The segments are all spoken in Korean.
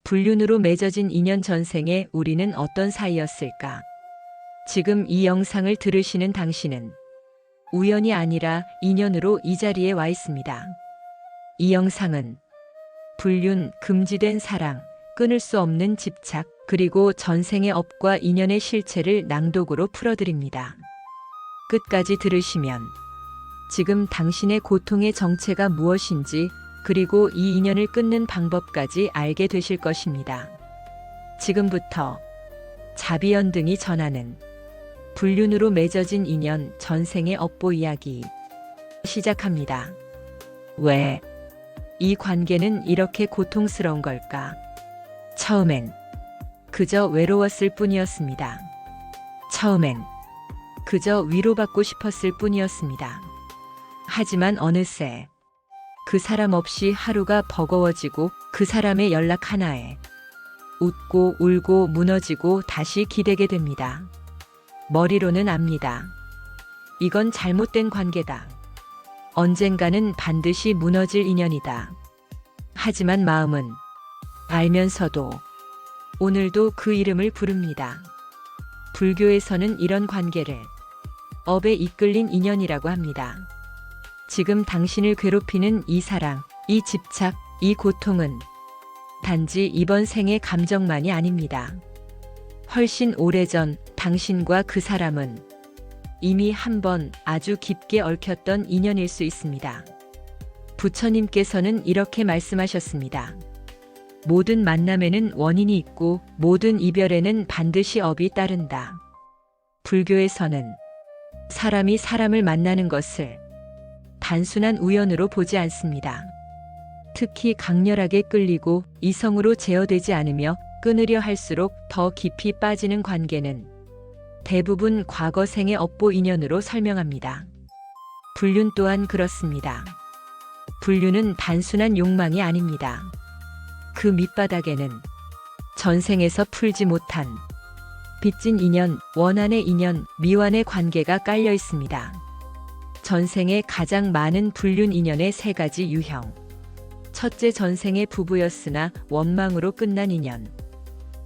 불륜으로 맺어진 인연 전생에 우리는 어떤 사이였을까? 지금 이 영상을 들으시는 당신은 우연이 아니라 인연으로 이 자리에 와 있습니다. 이 영상은 불륜, 금지된 사랑, 끊을 수 없는 집착, 그리고 전생의 업과 인연의 실체를 낭독으로 풀어드립니다. 끝까지 들으시면 지금 당신의 고통의 정체가 무엇인지, 그리고 이 인연을 끊는 방법까지 알게 되실 것입니다. 지금부터 자비연등이 전하는 불륜으로 맺어진 인연 전생의 업보 이야기 시작합니다. 왜 이 관계는 이렇게 고통스러운 걸까? 처음엔 그저 외로웠을 뿐이었습니다. 처음엔 그저 위로받고 싶었을 뿐이었습니다. 하지만 어느새 그 사람 없이 하루가 버거워지고 그 사람의 연락 하나에 웃고 울고 무너지고 다시 기대게 됩니다. 머리로는 압니다. 이건 잘못된 관계다. 언젠가는 반드시 무너질 인연이다. 하지만 마음은 알면서도 오늘도 그 이름을 부릅니다. 불교에서는 이런 관계를 업에 이끌린 인연이라고 합니다. 지금 당신을 괴롭히는 이 사랑, 이 집착, 이 고통은 단지 이번 생의 감정만이 아닙니다. 훨씬 오래전 당신과 그 사람은 이미 한 번 아주 깊게 얽혔던 인연일 수 있습니다. 부처님께서는 이렇게 말씀하셨습니다. 모든 만남에는 원인이 있고 모든 이별에는 반드시 업이 따른다. 불교에서는 사람이 사람을 만나는 것을 단순한 우연으로 보지 않습니다. 특히 강렬하게 끌리고 이성으로 제어되지 않으며 끊으려 할수록 더 깊이 빠지는 관계는 대부분 과거 생의 업보 인연으로 설명합니다. 불륜 또한 그렇습니다. 불륜은 단순한 욕망이 아닙니다. 그 밑바닥에는 전생에서 풀지 못한 빚진 인연, 원한의 인연, 미완의 관계가 깔려 있습니다. 전생에 가장 많은 불륜 인연의 세 가지 유형. 첫째, 전생의 부부였으나 원망으로 끝난 인연.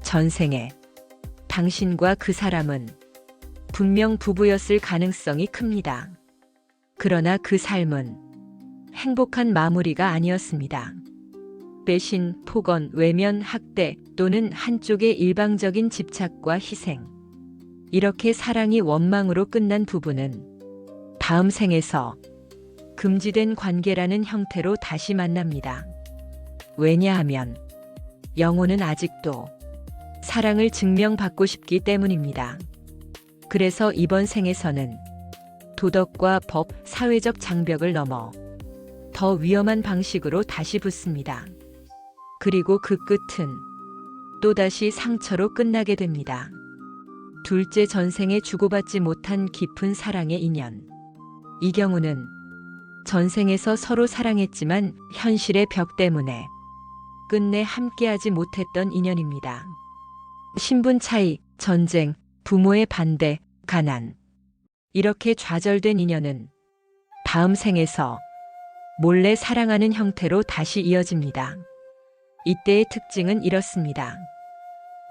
전생에 당신과 그 사람은 분명 부부였을 가능성이 큽니다. 그러나 그 삶은 행복한 마무리가 아니었습니다. 배신, 폭언, 외면, 학대 또는 한쪽의 일방적인 집착과 희생. 이렇게 사랑이 원망으로 끝난 부부는 다음 생에서 금지된 관계라는 형태로 다시 만납니다. 왜냐하면 영혼은 아직도 사랑을 증명받고 싶기 때문입니다. 그래서 이번 생에서는 도덕과 법, 사회적 장벽을 넘어 더 위험한 방식으로 다시 붙습니다. 그리고 그 끝은 또다시 상처로 끝나게 됩니다. 둘째, 전생에 주고받지 못한 깊은 사랑의 인연. 이 경우는 전생에서 서로 사랑했지만 현실의 벽 때문에 끝내 함께하지 못했던 인연입니다. 신분 차이, 전쟁, 부모의 반대, 가난. 이렇게 좌절된 인연은 다음 생에서 몰래 사랑하는 형태로 다시 이어집니다. 이때의 특징은 이렇습니다.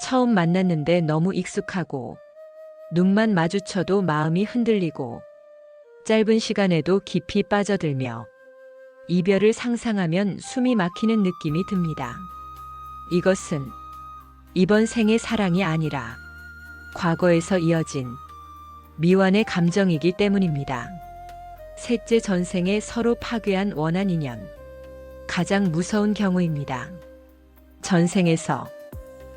처음 만났는데 너무 익숙하고 눈만 마주쳐도 마음이 흔들리고 짧은 시간에도 깊이 빠져들며 이별을 상상하면 숨이 막히는 느낌이 듭니다. 이것은 이번 생의 사랑이 아니라 과거에서 이어진 미완의 감정이기 때문입니다. 셋째, 전생에 서로 파괴한 원한 인연. 가장 무서운 경우입니다. 전생에서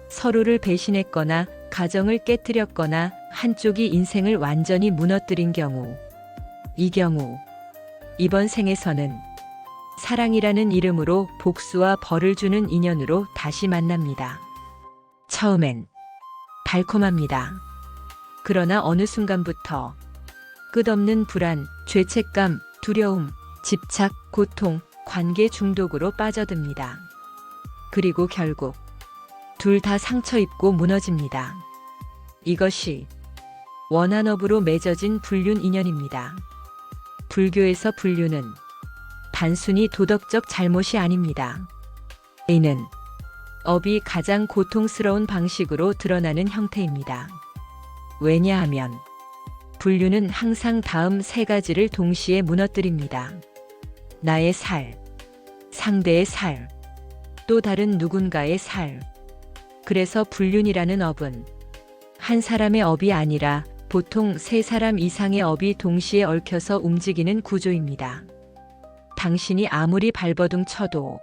서로를 배신했거나 가정을 깨뜨렸거나 한쪽이 인생을 완전히 무너뜨린 경우. 이 경우 이번 생에서는 사랑이라는 이름으로 복수와 벌을 주는 인연으로 다시 만납니다. 처음엔 달콤합니다. 그러나 어느 순간부터 끝없는 불안, 죄책감, 두려움, 집착, 고통, 관계 중독으로 빠져듭니다. 그리고 결국 둘 다 상처 입고 무너집니다. 이것이 원한업으로 맺어진 불륜 인연입니다. 불교에서 불륜은 단순히 도덕적 잘못이 아닙니다. 이는 업이 가장 고통스러운 방식으로 드러나는 형태입니다. 왜냐하면 분류는 항상 다음 세 가지를 동시에 무너뜨립니다. 나의 살, 상대의 살, 또 다른 누군가의 살. 그래서 불륜이라는 업은 한 사람의 업이 아니라 보통 세 사람 이상의 업이 동시에 얽혀서 움직이는 구조입니다. 당신이 아무리 발버둥 쳐도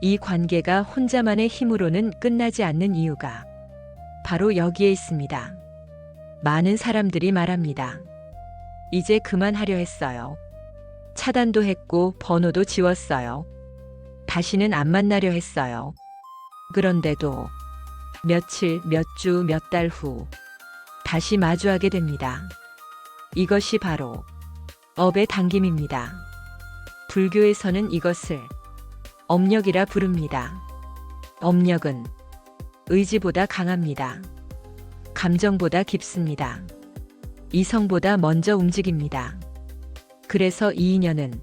이 관계가 혼자만의 힘으로는 끝나지 않는 이유가 바로 여기에 있습니다. 많은 사람들이 말합니다. 이제 그만하려 했어요. 차단도 했고 번호도 지웠어요. 다시는 안 만나려 했어요. 그런데도 며칠, 몇 주, 몇 달 후 다시 마주하게 됩니다. 이것이 바로 업의 당김입니다. 불교에서는 이것을 업력이라 부릅니다. 업력은 의지보다 강합니다. 감정보다 깊습니다. 이성보다 먼저 움직입니다. 그래서 이 인연은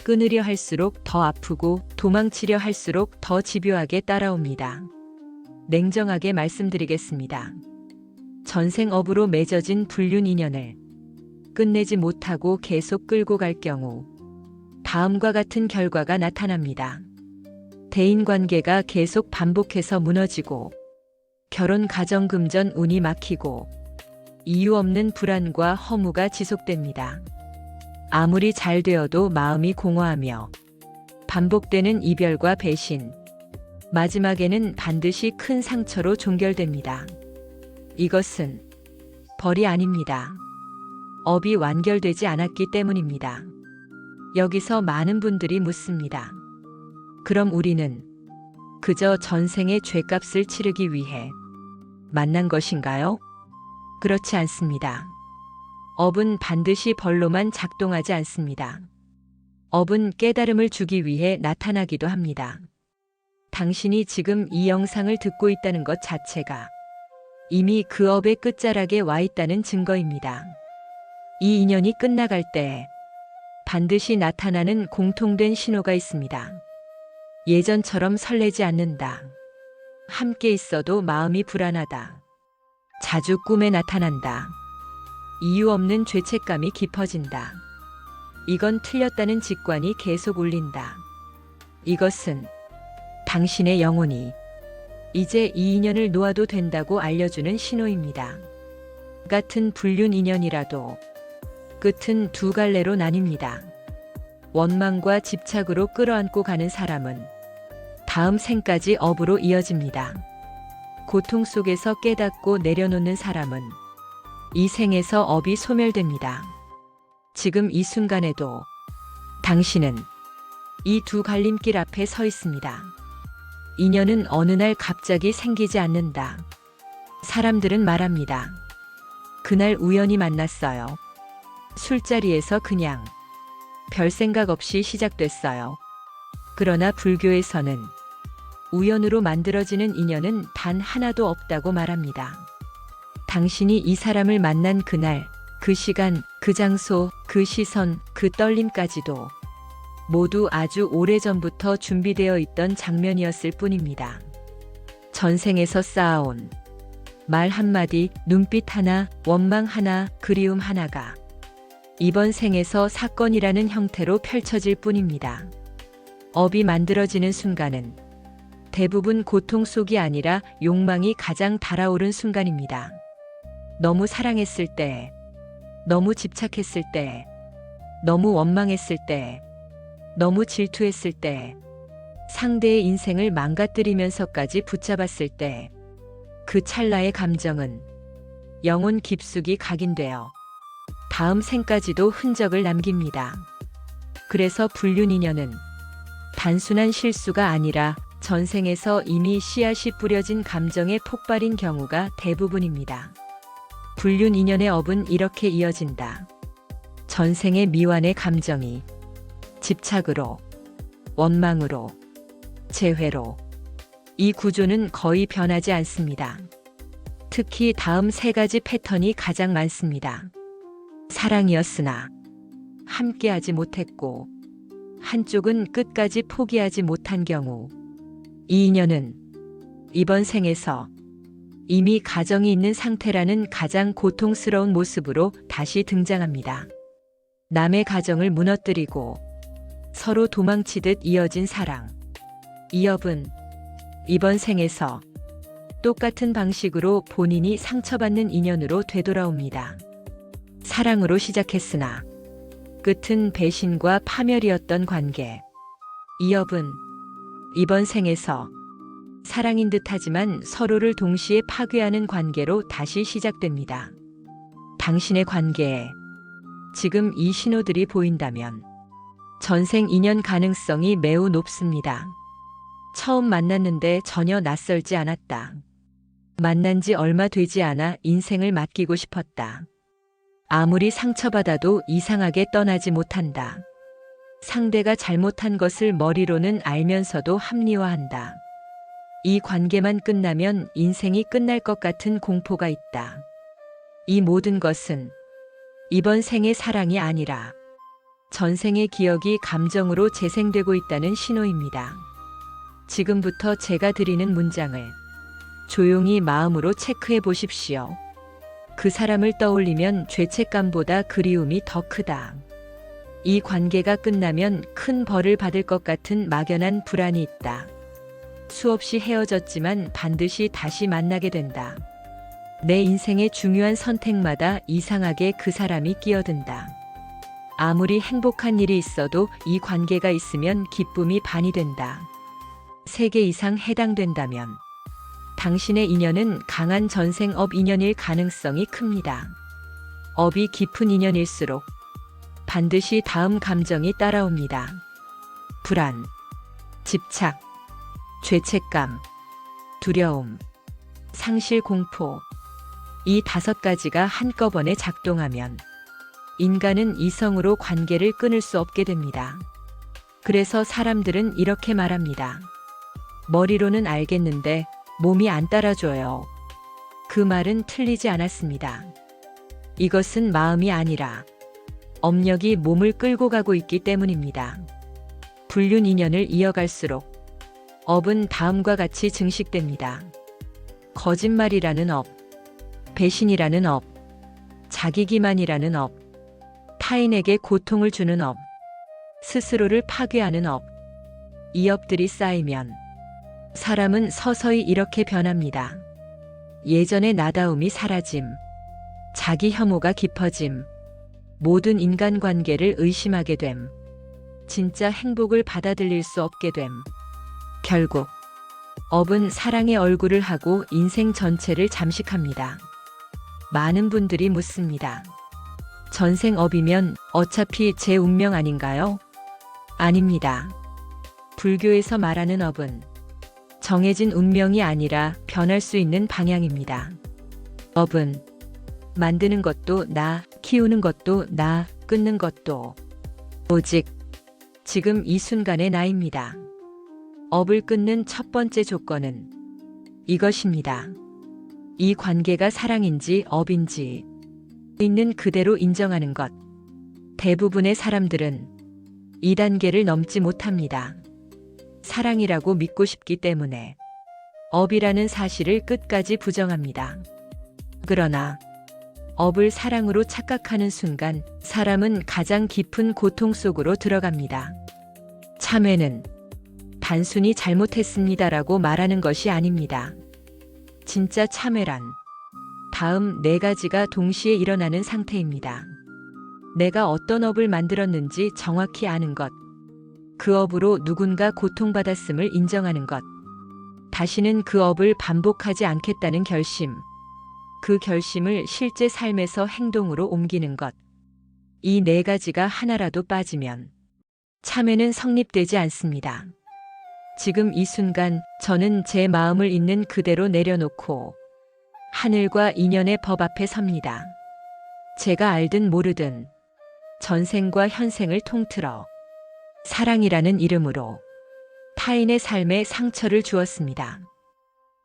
끊으려 할수록 더 아프고 도망치려 할수록 더 집요하게 따라옵니다. 냉정하게 말씀드리겠습니다. 전생업으로 맺어진 불륜 인연을 끝내지 못하고 계속 끌고 갈 경우 다음과 같은 결과가 나타납니다. 대인관계가 계속 반복해서 무너지고 결혼 가정 금전 운이 막히고 이유 없는 불안과 허무가 지속됩니다. 아무리 잘 되어도 마음이 공허하며 반복되는 이별과 배신, 마지막에는 반드시 큰 상처로 종결됩니다. 이것은 벌이 아닙니다. 업이 완결되지 않았기 때문입니다. 여기서 많은 분들이 묻습니다. 그럼 우리는 그저 전생의 죄값을 치르기 위해 만난 것인가요? 그렇지 않습니다. 업은 반드시 벌로만 작동하지 않습니다. 업은 깨달음을 주기 위해 나타나기도 합니다. 당신이 지금 이 영상을 듣고 있다는 것 자체가 이미 그 업의 끝자락에 와 있다는 증거입니다. 이 인연이 끝나갈 때 반드시 나타나는 공통된 신호가 있습니다. 예전처럼 설레지 않는다. 함께 있어도 마음이 불안하다. 자주 꿈에 나타난다. 이유 없는 죄책감이 깊어진다. 이건 틀렸다는 직관이 계속 울린다. 이것은 당신의 영혼이 이제 이 인연을 놓아도 된다고 알려주는 신호입니다. 같은 불륜 인연이라도 끝은 두 갈래로 나뉩니다. 원망과 집착으로 끌어안고 가는 사람은 다음 생까지 업으로 이어집니다. 고통 속에서 깨닫고 내려놓는 사람은 이 생에서 업이 소멸됩니다. 지금 이 순간에도 당신은 이 두 갈림길 앞에 서 있습니다. 인연은 어느 날 갑자기 생기지 않는다. 사람들은 말합니다. 그날 우연히 만났어요. 술자리에서 그냥 별 생각 없이 시작됐어요. 그러나 불교에서는 우연으로 만들어지는 인연은 단 하나도 없다고 말합니다. 당신이 이 사람을 만난 그날, 그 시간, 그 장소, 그 시선, 그 떨림까지도 모두 아주 오래전부터 준비되어 있던 장면이었을 뿐입니다. 전생에서 쌓아온 말 한마디, 눈빛 하나, 원망 하나, 그리움 하나가 이번 생에서 사건이라는 형태로 펼쳐질 뿐입니다. 업이 만들어지는 순간은 대부분 고통 속이 아니라 욕망이 가장 달아오른 순간입니다. 너무 사랑했을 때, 너무 집착했을 때, 너무 원망했을 때, 너무 질투했을 때, 상대의 인생을 망가뜨리면서까지 붙잡았을 때, 그 찰나의 감정은 영혼 깊숙이 각인되어 다음 생까지도 흔적을 남깁니다. 그래서 불륜 인연은 단순한 실수가 아니라 전생에서 이미 씨앗이 뿌려진 감정의 폭발인 경우가 대부분입니다. 불륜 인연의 업은 이렇게 이어진다. 전생의 미완의 감정이 집착으로, 원망으로, 재회로. 이 구조는 거의 변하지 않습니다. 특히 다음 세 가지 패턴이 가장 많습니다. 사랑이었으나 함께하지 못했고 한쪽은 끝까지 포기하지 못한 경우, 이 인연은 이번 생에서 이미 가정이 있는 상태라는 가장 고통스러운 모습으로 다시 등장합니다. 남의 가정을 무너뜨리고 서로 도망치듯 이어진 사랑. 이업은 이번 생에서 똑같은 방식으로 본인이 상처받는 인연으로 되돌아옵니다. 사랑으로 시작했으나 끝은 배신과 파멸이었던 관계. 이업은 이번 생에서 사랑인 듯하지만 서로를 동시에 파괴하는 관계로 다시 시작됩니다. 당신의 관계에 지금 이 신호들이 보인다면 전생 인연 가능성이 매우 높습니다. 처음 만났는데 전혀 낯설지 않았다. 만난 지 얼마 되지 않아 인생을 맡기고 싶었다. 아무리 상처받아도 이상하게 떠나지 못한다. 상대가 잘못한 것을 머리로는 알면서도 합리화한다. 이 관계만 끝나면 인생이 끝날 것 같은 공포가 있다. 이 모든 것은 이번 생의 사랑이 아니라 전생의 기억이 감정으로 재생되고 있다는 신호입니다. 지금부터 제가 드리는 문장을 조용히 마음으로 체크해 보십시오. 그 사람을 떠올리면 죄책감보다 그리움이 더 크다. 이 관계가 끝나면 큰 벌을 받을 것 같은 막연한 불안이 있다. 수없이 헤어졌지만 반드시 다시 만나게 된다. 내 인생의 중요한 선택마다 이상하게 그 사람이 끼어든다. 아무리 행복한 일이 있어도 이 관계가 있으면 기쁨이 반이 된다. 3개 이상 해당된다면 당신의 인연은 강한 전생업 인연일 가능성이 큽니다. 업이 깊은 인연일수록 반드시 다음 감정이 따라옵니다. 불안, 집착, 죄책감, 두려움, 상실 공포. 이 5가지가 한꺼번에 작동하면 인간은 이성으로 관계를 끊을 수 없게 됩니다. 그래서 사람들은 이렇게 말합니다. 머리로는 알겠는데 몸이 안 따라줘요. 그 말은 틀리지 않았습니다. 이것은 마음이 아니라 업력이 몸을 끌고 가고 있기 때문입니다. 불륜 인연을 이어갈수록 업은 다음과 같이 증식됩니다. 거짓말이라는 업, 배신이라는 업, 자기기만이라는 업, 타인에게 고통을 주는 업, 스스로를 파괴하는 업. 이 업들이 쌓이면 사람은 서서히 이렇게 변합니다. 예전의 나다움이 사라짐, 자기 혐오가 깊어짐, 모든 인간관계를 의심하게 됨, 진짜 행복을 받아들일 수 없게 됨. 결국 업은 사랑의 얼굴을 하고 인생 전체를 잠식합니다. 많은 분들이 묻습니다. 전생 업이면 어차피 제 운명 아닌가요? 아닙니다. 불교에서 말하는 업은 정해진 운명이 아니라 변할 수 있는 방향입니다. 업은 만드는 것도 나, 키우는 것도 나, 끊는 것도 오직 지금 이 순간의 나입니다. 업을 끊는 첫 번째 조건은 이것입니다. 이 관계가 사랑인지 업인지 있는 그대로 인정하는 것. 대부분의 사람들은 이 단계를 넘지 못합니다. 사랑이라고 믿고 싶기 때문에 업이라는 사실을 끝까지 부정합니다. 그러나 업을 사랑으로 착각하는 순간 사람은 가장 깊은 고통 속으로 들어갑니다. 참회는 단순히 잘못했습니다라고 말하는 것이 아닙니다. 진짜 참회란 다음 4가지가 동시에 일어나는 상태입니다. 내가 어떤 업을 만들었는지 정확히 아는 것. 그 업으로 누군가 고통받았음을 인정하는 것. 다시는 그 업을 반복하지 않겠다는 결심. 그 결심을 실제 삶에서 행동으로 옮기는 것. 이 4가지가 하나라도 빠지면 참회는 성립되지 않습니다. 지금 이 순간 저는 제 마음을 있는 그대로 내려놓고 하늘과 인연의 법 앞에 섭니다. 제가 알든 모르든 전생과 현생을 통틀어 사랑이라는 이름으로 타인의 삶에 상처를 주었습니다.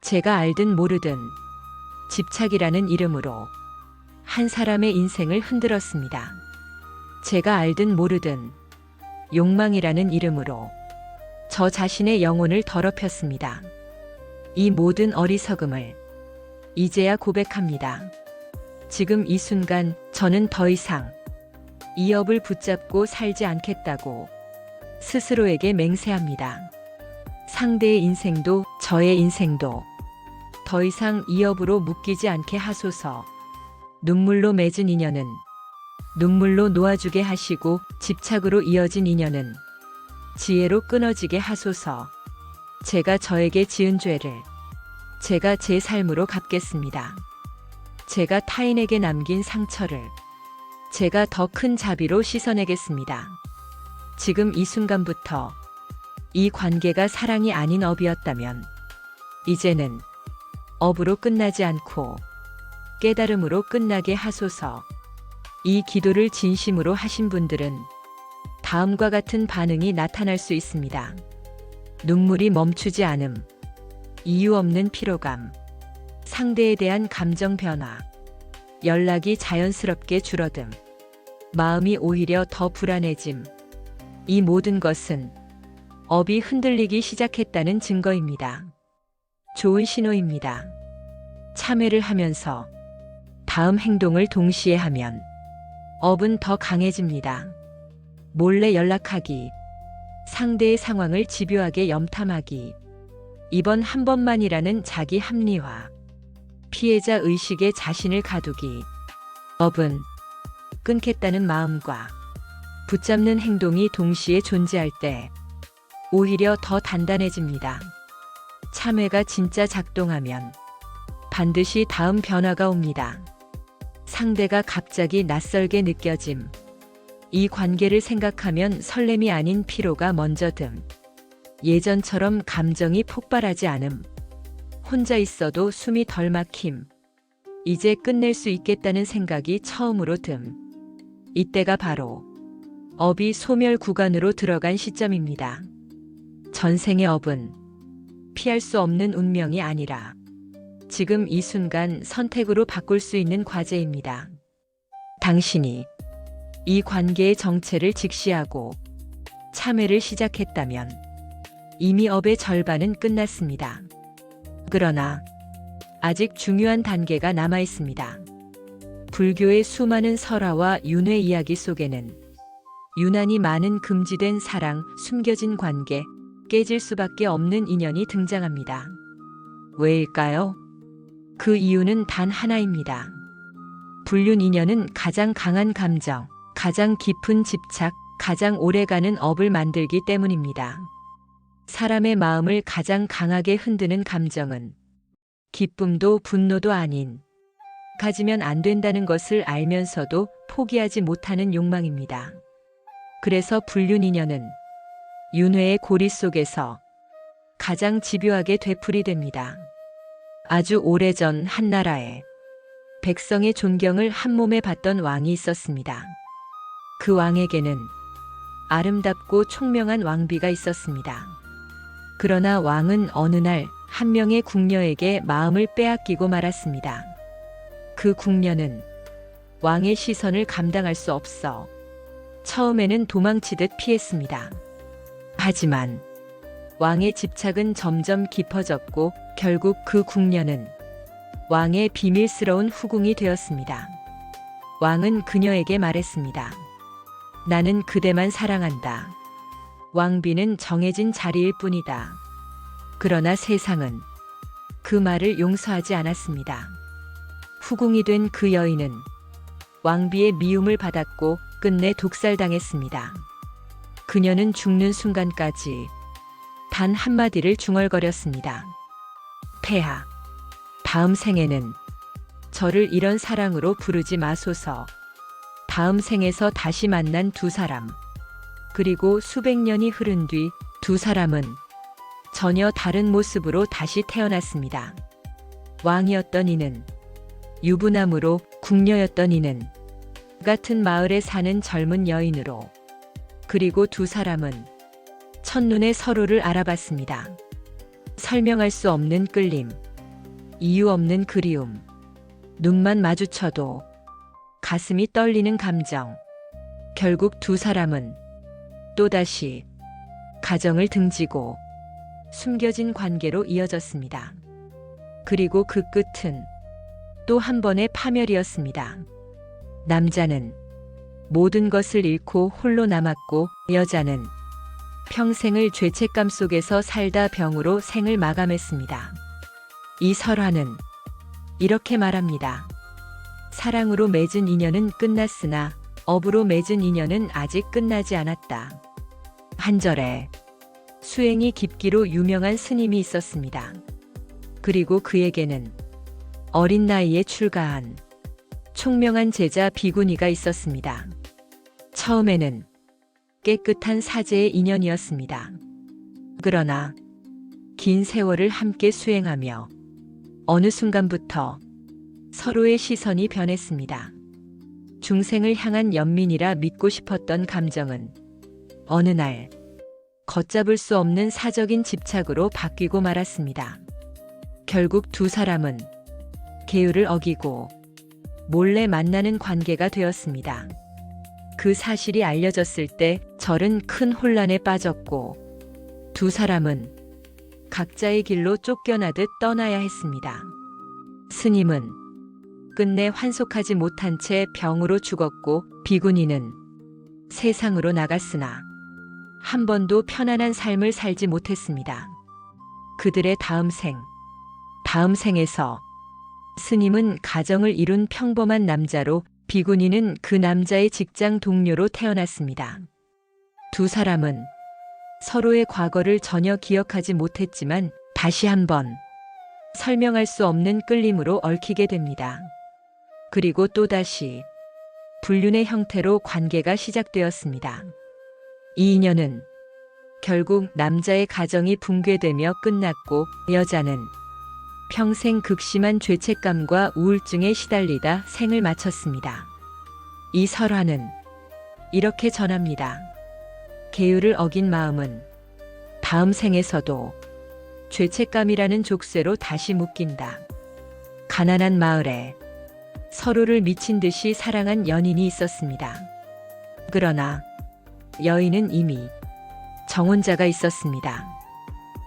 제가 알든 모르든 집착이라는 이름으로 한 사람의 인생을 흔들었습니다. 제가 알든 모르든 욕망이라는 이름으로 저 자신의 영혼을 더럽혔습니다. 이 모든 어리석음을 이제야 고백합니다. 지금 이 순간 저는 더 이상 이 업을 붙잡고 살지 않겠다고 스스로에게 맹세합니다. 상대의 인생도 저의 인생도 더 이상 이 업으로 묶이지 않게 하소서. 눈물로 맺은 인연은 눈물로 놓아주게 하시고 집착으로 이어진 인연은 지혜로 끊어지게 하소서. 제가 저에게 지은 죄를 제가 제 삶으로 갚겠습니다. 제가 타인에게 남긴 상처를 제가 더 큰 자비로 씻어내겠습니다. 지금 이 순간부터 이 관계가 사랑이 아닌 업이었다면 이제는 업으로 끝나지 않고 깨달음으로 끝나게 하소서. 이 기도를 진심으로 하신 분들은 다음과 같은 반응이 나타날 수 있습니다. 눈물이 멈추지 않음, 이유 없는 피로감, 상대에 대한 감정 변화, 연락이 자연스럽게 줄어듦, 마음이 오히려 더 불안해짐. 이 모든 것은 업이 흔들리기 시작했다는 증거입니다. 좋은 신호입니다. 참회를 하면서 다음 행동을 동시에 하면 업은 더 강해집니다. 몰래 연락하기, 상대의 상황을 집요하게 염탐하기, 이번 한 번만이라는 자기 합리화, 피해자 의식에 자신을 가두기. 업은 끊겠다는 마음과 붙잡는 행동이 동시에 존재할 때 오히려 더 단단해집니다. 참회가 진짜 작동하면 반드시 다음 변화가 옵니다. 상대가 갑자기 낯설게 느껴짐. 이 관계를 생각하면 설렘이 아닌 피로가 먼저 듦. 예전처럼 감정이 폭발하지 않음. 혼자 있어도 숨이 덜 막힘. 이제 끝낼 수 있겠다는 생각이 처음으로 듦. 이때가 바로 업이 소멸 구간으로 들어간 시점입니다. 전생의 업은 피할 수 없는 운명이 아니라 지금 이 순간 선택으로 바꿀 수 있는 과제입니다. 당신이 이 관계의 정체를 직시하고 참회를 시작했다면 이미 업의 절반은 끝났습니다. 그러나 아직 중요한 단계가 남아 있습니다. 불교의 수많은 설화와 윤회 이야기 속에는 유난히 많은 금지된 사랑, 숨겨진 관계, 깨질 수밖에 없는 인연이 등장합니다. 왜일까요? 그 이유는 단 하나입니다. 불륜 인연은 가장 강한 감정, 가장 깊은 집착, 가장 오래가는 업을 만들기 때문입니다. 사람의 마음을 가장 강하게 흔드는 감정은 기쁨도 분노도 아닌 가지면 안 된다는 것을 알면서도 포기하지 못하는 욕망입니다. 그래서 불륜 인연은 윤회의 고리 속에서 가장 집요하게 되풀이됩니다. 아주 오래전 한나라에 백성의 존경을 한몸에 받던 왕이 있었습니다. 그 왕에게는 아름답고 총명한 왕비가 있었습니다. 그러나 왕은 어느 날 한 명의 궁녀에게 마음을 빼앗기고 말았습니다. 그 궁녀는 왕의 시선을 감당할 수 없어 처음에는 도망치듯 피했습니다. 하지만 왕의 집착은 점점 깊어졌고 결국 그 궁녀는 왕의 비밀스러운 후궁이 되었습니다. 왕은 그녀에게 말했습니다. 나는 그대만 사랑한다. 왕비는 정해진 자리일 뿐이다. 그러나 세상은 그 말을 용서하지 않았습니다. 후궁이 된 그 여인은 왕비의 미움을 받았고 끝내 독살당했습니다. 그녀는 죽는 순간까지 단 한마디를 중얼거렸습니다. 폐하, 다음 생에는 저를 이런 사랑으로 부르지 마소서. 다음 생에서 다시 만난 두 사람, 그리고 수백 년이 흐른 뒤 두 사람은 전혀 다른 모습으로 다시 태어났습니다. 왕이었던 이는 유부남으로, 궁녀였던 이는 같은 마을에 사는 젊은 여인으로, 그리고 두 사람은 첫눈에 서로를 알아봤습니다. 설명할 수 없는 끌림, 이유 없는 그리움, 눈만 마주쳐도 가슴이 떨리는 감정. 결국 두 사람은 또다시 가정을 등지고 숨겨진 관계로 이어졌습니다. 그리고 그 끝은 또 한 번의 파멸이었습니다. 남자는 모든 것을 잃고 홀로 남았고 여자는 평생을 죄책감 속에서 살다 병으로 생을 마감했습니다. 이 설화는 이렇게 말합니다. 사랑으로 맺은 인연은 끝났으나 업으로 맺은 인연은 아직 끝나지 않았다. 한 절에 수행이 깊기로 유명한 스님이 있었습니다. 그리고 그에게는 어린 나이에 출가한 총명한 제자 비구니가 있었습니다. 처음에는 깨끗한 사제의 인연이었습니다. 그러나 긴 세월을 함께 수행하며 어느 순간부터 서로의 시선이 변했습니다. 중생을 향한 연민이라 믿고 싶었던 감정은 어느 날 걷잡을 수 없는 사적인 집착으로 바뀌고 말았습니다. 결국 두 사람은 계율을 어기고 몰래 만나는 관계가 되었습니다. 그 사실이 알려졌을 때 절은 큰 혼란에 빠졌고 두 사람은 각자의 길로 쫓겨나듯 떠나야 했습니다. 스님은 끝내 환속하지 못한 채 병으로 죽었고 비구니는 세상으로 나갔으나 한 번도 편안한 삶을 살지 못했습니다. 그들의 다음 생에서 스님은 가정을 이룬 평범한 남자로 비구니는 그 남자의 직장 동료로 태어났습니다. 두 사람은 서로의 과거를 전혀 기억하지 못했지만 다시 한번 설명할 수 없는 끌림으로 얽히게 됩니다. 그리고 또다시 불륜의 형태로 관계가 시작되었습니다. 이 인연은 결국 남자의 가정이 붕괴되며 끝났고 여자는 평생 극심한 죄책감과 우울증에 시달리다 생을 마쳤습니다. 이 설화는 이렇게 전합니다. 계율을 어긴 마음은 다음 생에서도 죄책감이라는 족쇄로 다시 묶인다. 가난한 마을에 서로를 미친 듯이 사랑한 연인이 있었습니다. 그러나 여인은 이미 정혼자가 있었습니다.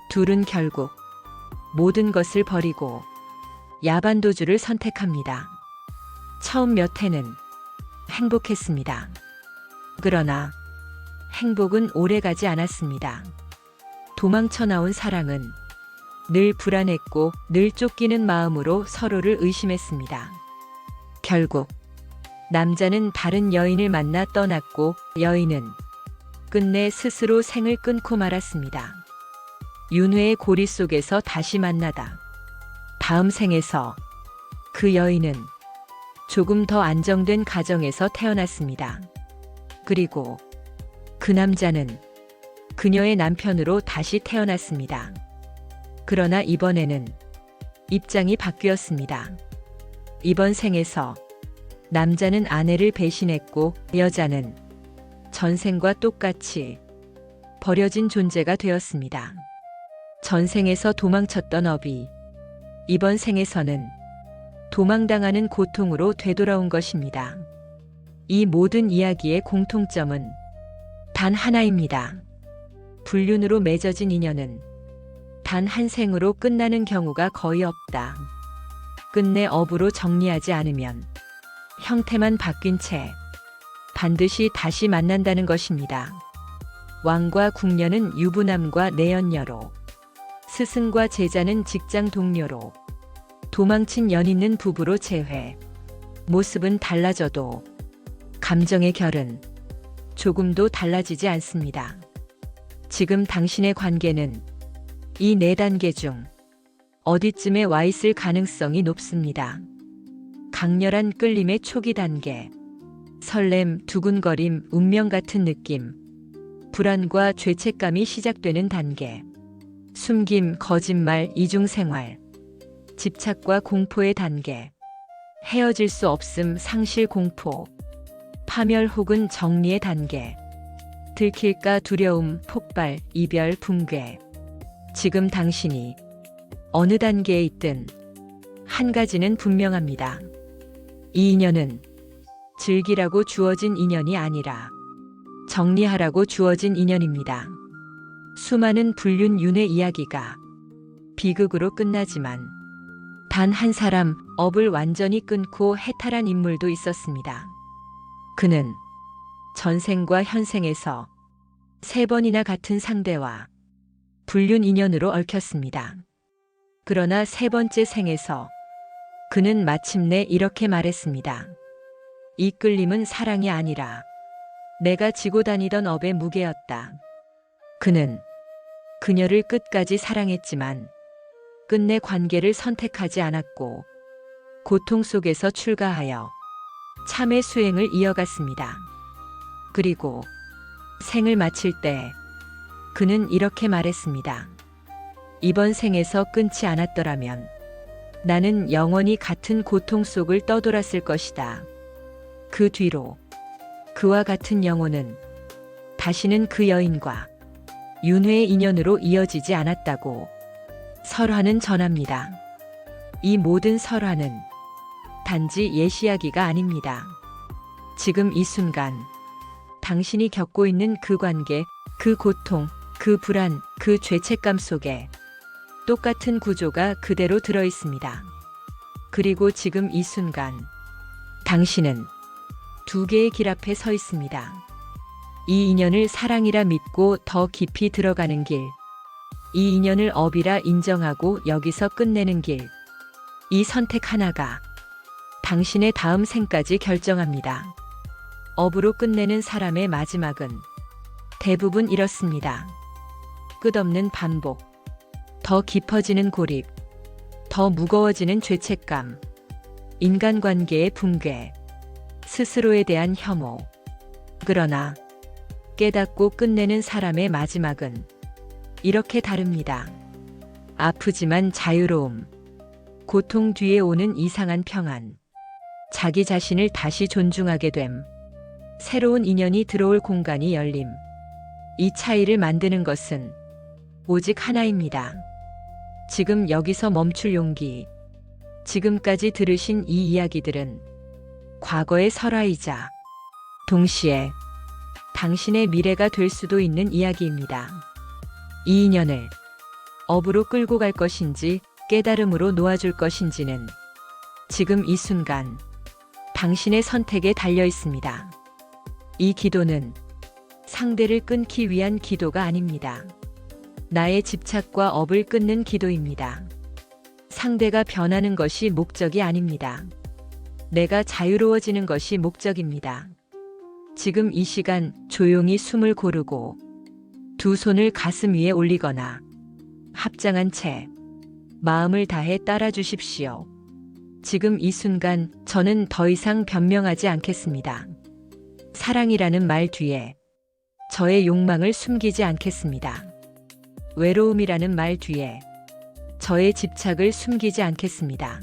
둘은 결국 모든 것을 버리고 야반도주를 선택합니다. 처음 몇 해는 행복했습니다. 그러나 행복은 오래가지 않았습니다. 도망쳐 나온 사랑은 늘 불안했고 늘 쫓기는 마음으로 서로를 의심했습니다. 결국 남자는 다른 여인을 만나 떠났고 여인은 끝내 스스로 생을 끊고 말았습니다. 윤회의 고리 속에서 다시 만나다. 다음 생에서 그 여인은 조금 더 안정된 가정에서 태어났습니다. 그리고 그 남자는 그녀의 남편으로 다시 태어났습니다. 그러나 이번에는 입장이 바뀌었습니다. 이번 생에서 남자는 아내를 배신했고 여자는 전생과 똑같이 버려진 존재가 되었습니다. 전생에서 도망쳤던 업이 이번 생에서는 도망당하는 고통으로 되돌아온 것입니다. 이 모든 이야기의 공통점은 단 하나입니다. 불륜으로 맺어진 인연은 단 한 생으로 끝나는 경우가 거의 없다. 끝내 업으로 정리하지 않으면 형태만 바뀐 채 반드시 다시 만난다는 것입니다. 왕과 궁녀는 유부남과 내연녀로, 스승과 제자는 직장 동료로, 도망친 연인은 부부로 재회. 모습은 달라져도 감정의 결은 조금도 달라지지 않습니다. 지금 당신의 관계는 이 4단계 중 어디쯤에 와 있을 가능성이 높습니다. 강렬한 끌림의 초기 단계, 설렘, 두근거림, 운명 같은 느낌, 불안과 죄책감이 시작되는 단계, 숨김, 거짓말, 이중생활, 집착과 공포의 단계, 헤어질 수 없음, 상실 공포, 파멸 혹은 정리의 단계, 들킬까 두려움, 폭발, 이별, 붕괴. 지금 당신이 어느 단계에 있든 한 가지는 분명합니다. 이 인연은 즐기라고 주어진 인연이 아니라 정리하라고 주어진 인연입니다. 수많은 불륜 윤회 이야기가 비극으로 끝나지만 단 한 사람 업을 완전히 끊고 해탈한 인물도 있었습니다. 그는 전생과 현생에서 3번이나 같은 상대와 불륜 인연으로 얽혔습니다. 그러나 3번째 생에서 그는 마침내 이렇게 말했습니다. 이 끌림은 사랑이 아니라 내가 지고 다니던 업의 무게였다. 그는 그녀를 끝까지 사랑했지만 끝내 관계를 선택하지 않았고 고통 속에서 출가하여 참의 수행을 이어갔습니다. 그리고 생을 마칠 때 그는 이렇게 말했습니다. 이번 생에서 끊지 않았더라면 나는 영원히 같은 고통 속을 떠돌았을 것이다. 그 뒤로 그와 같은 영혼은 다시는 그 여인과 윤회의 인연으로 이어지지 않았다고 설화는 전합니다. 이 모든 설화는 단지 예시이야기가 아닙니다. 지금 이 순간 당신이 겪고 있는 그 관계, 그 고통, 그 불안, 그 죄책감 속에 똑같은 구조가 그대로 들어 있습니다. 그리고 지금 이 순간 당신은 2개의 길 앞에 서 있습니다. 이 인연을 사랑이라 믿고 더 깊이 들어가는 길, 이 인연을 업이라 인정하고 여기서 끝내는 길, 이 선택 하나가 당신의 다음 생까지 결정합니다. 업으로 끝내는 사람의 마지막은 대부분 이렇습니다. 끝없는 반복, 더 깊어지는 고립, 더 무거워지는 죄책감, 인간관계의 붕괴, 스스로에 대한 혐오. 그러나 깨닫고 끝내는 사람의 마지막은 이렇게 다릅니다. 아프지만 자유로움, 고통 뒤에 오는 이상한 평안, 자기 자신을 다시 존중하게 됨, 새로운 인연이 들어올 공간이 열림. 이 차이를 만드는 것은 오직 하나입니다. 지금 여기서 멈출 용기. 지금까지 들으신 이 이야기들은 과거의 설화이자 동시에 당신의 미래가 될 수도 있는 이야기입니다. 이 인연을 업으로 끌고 갈 것인지 깨달음으로 놓아줄 것인지는 지금 이 순간 당신의 선택에 달려 있습니다. 이 기도는 상대를 끊기 위한 기도가 아닙니다. 나의 집착과 업을 끊는 기도입니다. 상대가 변하는 것이 목적이 아닙니다. 내가 자유로워지는 것이 목적입니다. 지금 이 시간 조용히 숨을 고르고 2 손을 가슴 위에 올리거나 합장한 채 마음을 다해 따라 주십시오. 지금 이 순간 저는 더 이상 변명하지 않겠습니다. 사랑이라는 말 뒤에 저의 욕망을 숨기지 않겠습니다. 외로움이라는 말 뒤에 저의 집착을 숨기지 않겠습니다.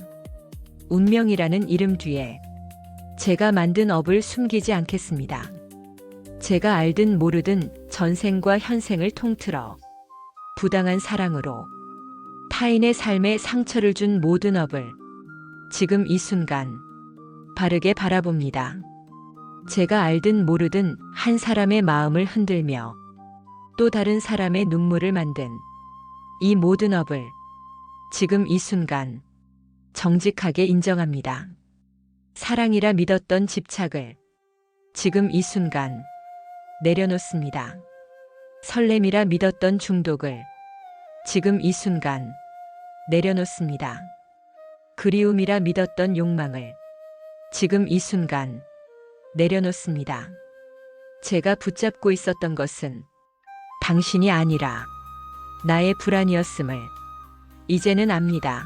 운명이라는 이름 뒤에 제가 만든 업을 숨기지 않겠습니다. 제가 알든 모르든 전생과 현생을 통틀어 부당한 사랑으로 타인의 삶에 상처를 준 모든 업을 지금 이 순간 바르게 바라봅니다. 제가 알든 모르든 한 사람의 마음을 흔들며 또 다른 사람의 눈물을 만든 이 모든 업을 지금 이 순간 정직하게 인정합니다. 사랑이라 믿었던 집착을 지금 이 순간 내려놓습니다. 설렘이라 믿었던 중독을 지금 이 순간 내려놓습니다. 그리움이라 믿었던 욕망을 지금 이 순간 내려놓습니다. 제가 붙잡고 있었던 것은 당신이 아니라 나의 불안이었음을 이제는 압니다.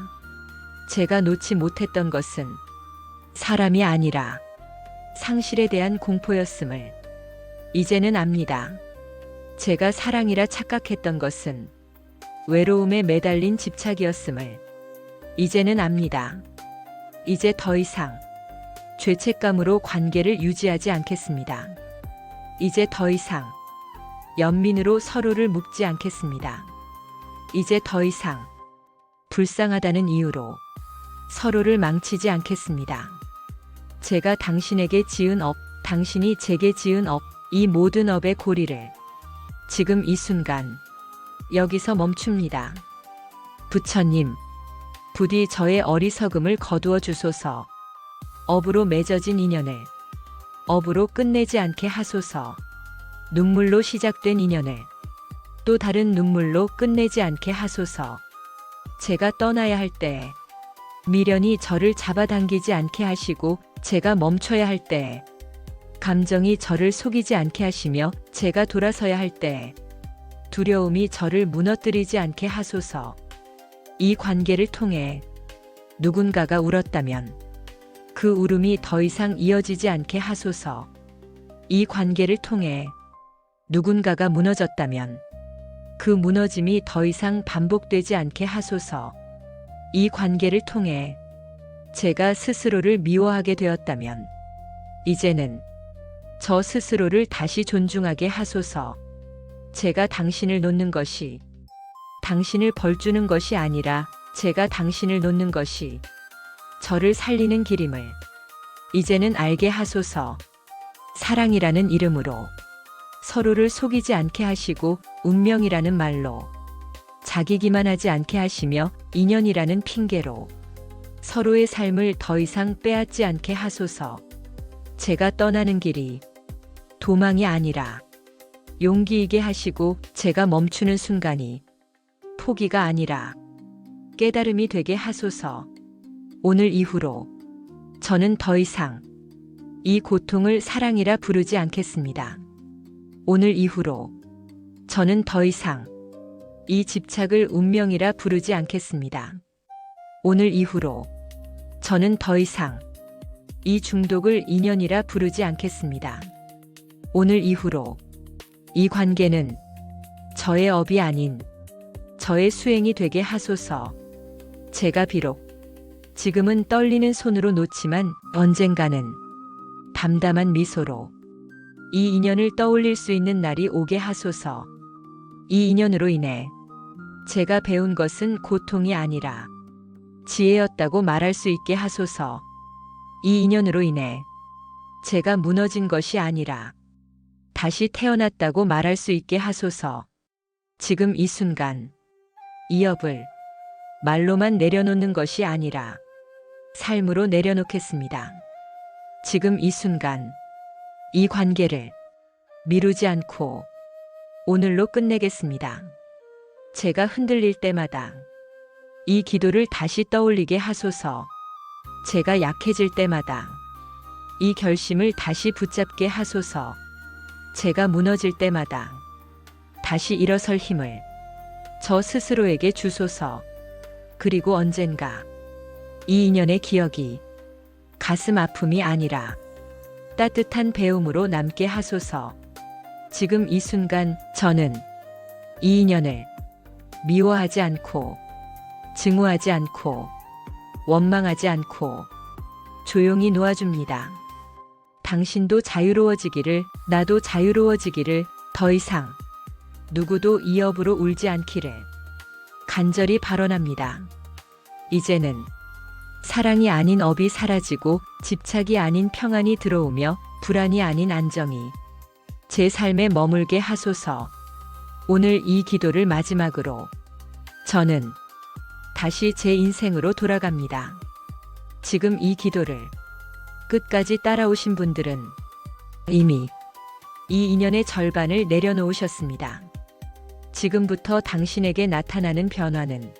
제가 놓지 못했던 것은 사람이 아니라 상실에 대한 공포였음을 이제는 압니다. 제가 사랑이라 착각했던 것은 외로움에 매달린 집착이었음을 이제는 압니다. 이제 더 이상 죄책감으로 관계를 유지하지 않겠습니다. 이제 더 이상 연민으로 서로를 묶지 않겠습니다. 이제 더 이상 불쌍하다는 이유로 서로를 망치지 않겠습니다. 제가 당신에게 지은 업, 당신이 제게 지은 업, 이 모든 업의 고리를 지금 이 순간 여기서 멈춥니다. 부처님, 부디 저의 어리석음을 거두어 주소서. 업으로 맺어진 인연을 업으로 끝내지 않게 하소서. 눈물로 시작된 인연을 또 다른 눈물로 끝내지 않게 하소서. 제가 떠나야 할 때에 미련이 저를 잡아당기지 않게 하시고, 제가 멈춰야 할 때에 감정이 저를 속이지 않게 하시며, 제가 돌아서야 할 때에 두려움이 저를 무너뜨리지 않게 하소서. 이 관계를 통해 누군가가 울었다면 그 울음이 더 이상 이어지지 않게 하소서. 이 관계를 통해 누군가가 무너졌다면 그 무너짐이 더 이상 반복되지 않게 하소서. 이 관계를 통해 제가 스스로를 미워하게 되었다면 이제는 저 스스로를 다시 존중하게 하소서. 제가 당신을 놓는 것이 당신을 벌주는 것이 아니라 제가 당신을 놓는 것이 저를 살리는 길임을 이제는 알게 하소서. 사랑이라는 이름으로 서로를 속이지 않게 하시고, 운명이라는 말로 자기 기만하지 않게 하시며, 인연이라는 핑계로 서로의 삶을 더 이상 빼앗지 않게 하소서. 제가 떠나는 길이 도망이 아니라 용기이게 하시고, 제가 멈추는 순간이 포기가 아니라 깨달음이 되게 하소서. 오늘 이후로 저는 더 이상 이 고통을 사랑이라 부르지 않겠습니다. 오늘 이후로 저는 더 이상 이 집착을 운명이라 부르지 않겠습니다. 오늘 이후로 저는 더 이상 이 중독을 인연이라 부르지 않겠습니다. 오늘 이후로 이 관계는 저의 업이 아닌 저의 수행이 되게 하소서. 제가 비록 지금은 떨리는 손으로 놓지만 언젠가는 담담한 미소로 이 인연을 떠올릴 수 있는 날이 오게 하소서. 이 인연으로 인해 제가 배운 것은 고통이 아니라 지혜였다고 말할 수 있게 하소서. 이 인연으로 인해 제가 무너진 것이 아니라 다시 태어났다고 말할 수 있게 하소서. 지금 이 순간 이 업을 말로만 내려놓는 것이 아니라 삶으로 내려놓겠습니다. 지금 이 순간 이 관계를 미루지 않고 오늘로 끝내겠습니다. 제가 흔들릴 때마다 이 기도를 다시 떠올리게 하소서. 제가 약해질 때마다 이 결심을 다시 붙잡게 하소서. 제가 무너질 때마다 다시 일어설 힘을 저 스스로에게 주소서. 그리고 언젠가 이 인연의 기억이 가슴 아픔이 아니라 따뜻한 배움으로 남게 하소서. 지금 이 순간 저는 이 인연을 미워하지 않고 증오하지 않고 원망하지 않고 조용히 놓아줍니다. 당신도 자유로워지기를, 나도 자유로워지기를, 더 이상 누구도 이 업으로 울지 않기를 간절히 발언합니다. 이제는 사랑이 아닌 업이 사라지고 집착이 아닌 평안이 들어오며 불안이 아닌 안정이 제 삶에 머물게 하소서. 오늘 이 기도를 마지막으로 저는 다시 제 인생으로 돌아갑니다. 지금 이 기도를 끝까지 따라오신 분들은 이미 이 인연의 절반을 내려놓으셨습니다. 지금부터 당신에게 나타나는 변화는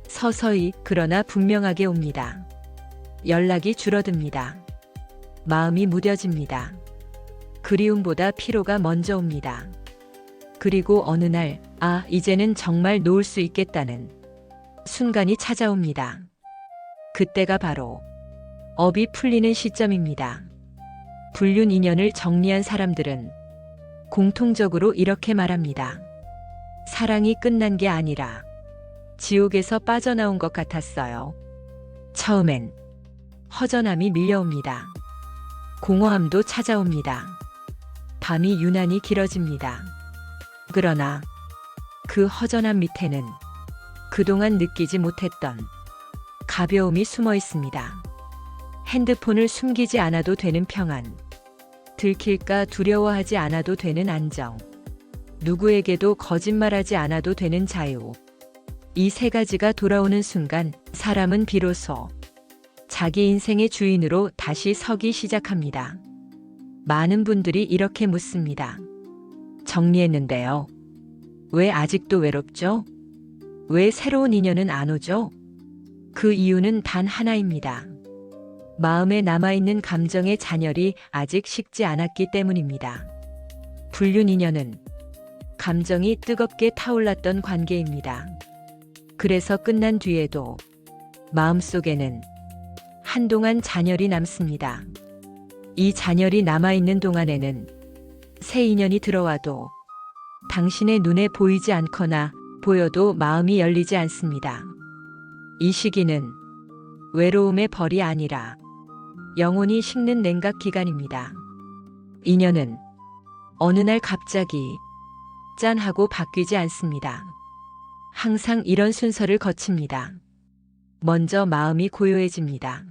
서서히 그러나 분명하게 옵니다. 연락이 줄어듭니다. 마음이 무뎌집니다. 그리움보다 피로가 먼저 옵니다. 그리고 어느 날, 이제는 정말 놓을 수 있겠다는 순간이 찾아옵니다. 그때가 바로 업이 풀리는 시점입니다. 불륜 인연을 정리한 사람들은 공통적으로 이렇게 말합니다. 사랑이 끝난 게 아니라 지옥에서 빠져나온 것 같았어요. 처음엔 허전함이 밀려옵니다. 공허함도 찾아옵니다. 밤이 유난히 길어집니다. 그러나 그 허전함 밑에는 그동안 느끼지 못했던 가벼움이 숨어 있습니다. 핸드폰을 숨기지 않아도 되는 평안, 들킬까 두려워하지 않아도 되는 안정, 누구에게도 거짓말하지 않아도 되는 자유. 이 세 가지가 돌아오는 순간 사람은 비로소 자기 인생의 주인으로 다시 서기 시작합니다. 많은 분들이 이렇게 묻습니다. 정리했는데요. 왜 아직도 외롭죠? 왜 새로운 인연은 안 오죠? 그 이유는 단 하나입니다. 마음에 남아있는 감정의 잔열이 아직 식지 않았기 때문입니다. 불륜 인연은 감정이 뜨겁게 타올랐던 관계입니다. 그래서 끝난 뒤에도 마음속에는 한동안 잔열이 남습니다. 이 잔열이 남아있는 동안에는 새 인연이 들어와도 당신의 눈에 보이지 않거나 보여도 마음이 열리지 않습니다. 이 시기는 외로움의 벌이 아니라 영혼이 식는 냉각 기간입니다. 인연은 어느 날 갑자기 짠 하고 바뀌지 않습니다. 항상 이런 순서를 거칩니다. 먼저 마음이 고요해집니다.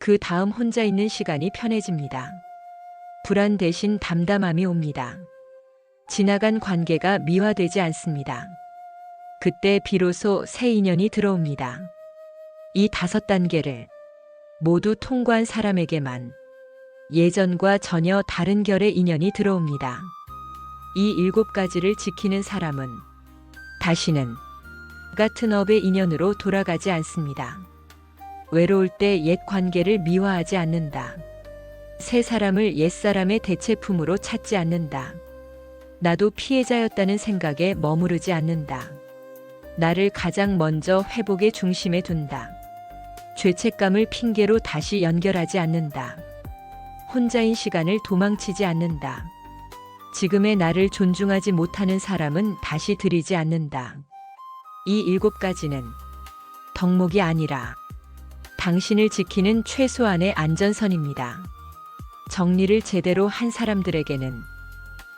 그 다음 혼자 있는 시간이 편해집니다. 불안 대신 담담함이 옵니다. 지나간 관계가 미화되지 않습니다. 그때 비로소 새 인연이 들어옵니다. 이 5단계를 모두 통과한 사람에게만 예전과 전혀 다른 결의 인연이 들어옵니다. 이 7가지를 지키는 사람은 다시는 같은 업의 인연으로 돌아가지 않습니다. 외로울 때 옛 관계를 미화하지 않는다. 새 사람을 옛사람의 대체품으로 찾지 않는다. 나도 피해자였다는 생각에 머무르지 않는다. 나를 가장 먼저 회복의 중심에 둔다. 죄책감을 핑계로 다시 연결하지 않는다. 혼자인 시간을 도망치지 않는다. 지금의 나를 존중하지 못하는 사람은 다시 들이지 않는다. 이 7가지는 덕목이 아니라 당신을 지키는 최소한의 안전선입니다. 정리를 제대로 한 사람들에게는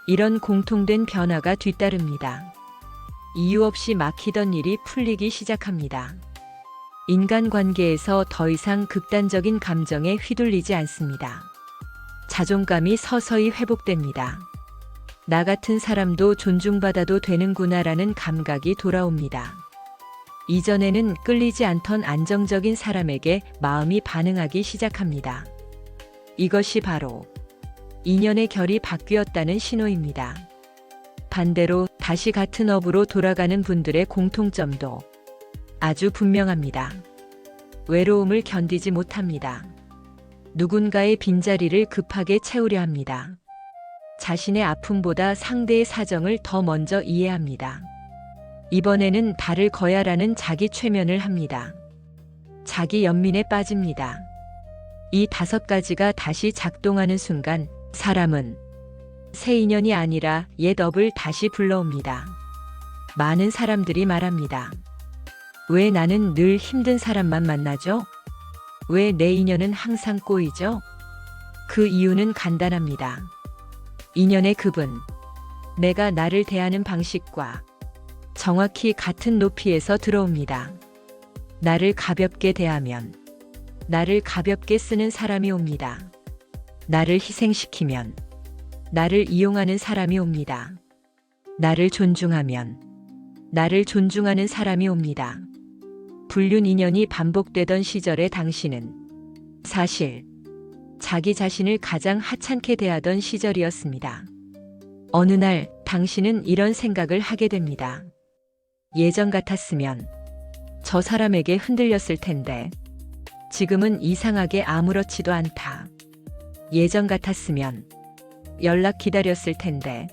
이런 공통된 변화가 뒤따릅니다. 이유 없이 막히던 일이 풀리기 시작합니다. 인간관계에서 더 이상 극단적인 감정에 휘둘리지 않습니다. 자존감이 서서히 회복됩니다. 나 같은 사람도 존중받아도 되는구나라는 감각이 돌아옵니다. 이전에는 끌리지 않던 안정적인 사람에게 마음이 반응하기 시작합니다. 이것이 바로 인연의 결이 바뀌었다는 신호입니다. 반대로 다시 같은 업으로 돌아가는 분들의 공통점도 아주 분명합니다. 외로움을 견디지 못합니다. 누군가의 빈자리를 급하게 채우려 합니다. 자신의 아픔보다 상대의 사정을 더 먼저 이해합니다. 이번에는 달을 거야라는 자기 최면을 합니다. 자기 연민에 빠집니다. 이 5가지가 다시 작동하는 순간 사람은 새 인연이 아니라 옛 업을 다시 불러옵니다. 많은 사람들이 말합니다. 왜 나는 늘 힘든 사람만 만나죠? 왜 내 인연은 항상 꼬이죠? 그 이유는 간단합니다. 인연의 급은 내가 나를 대하는 방식과 정확히 같은 높이에서 들어옵니다. 나를 가볍게 대하면 나를 가볍게 쓰는 사람이 옵니다. 나를 희생시키면 나를 이용하는 사람이 옵니다. 나를 존중하면 나를 존중하는 사람이 옵니다. 불륜 인연이 반복되던 시절의 당신은 사실 자기 자신을 가장 하찮게 대하던 시절이었습니다. 어느 날 당신은 이런 생각을 하게 됩니다. 예전 같았으면 저 사람에게 흔들렸을 텐데 지금은 이상하게 아무렇지도 않다. 예전 같았으면 연락 기다렸을 텐데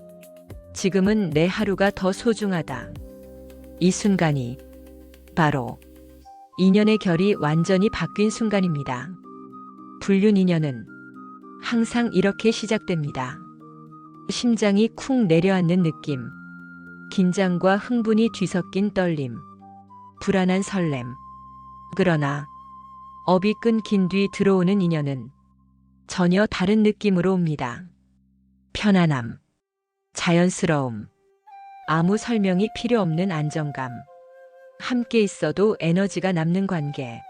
지금은 내 하루가 더 소중하다. 이 순간이 바로 인연의 결이 완전히 바뀐 순간입니다. 불륜 인연은 항상 이렇게 시작됩니다. 심장이 쿵 내려앉는 느낌, 긴장과 흥분이 뒤섞인 떨림, 불안한 설렘. 그러나 업이 끊긴 뒤 들어오는 인연은 전혀 다른 느낌으로 옵니다. 편안함, 자연스러움, 아무 설명이 필요 없는 안정감, 함께 있어도 에너지가 남는 관계.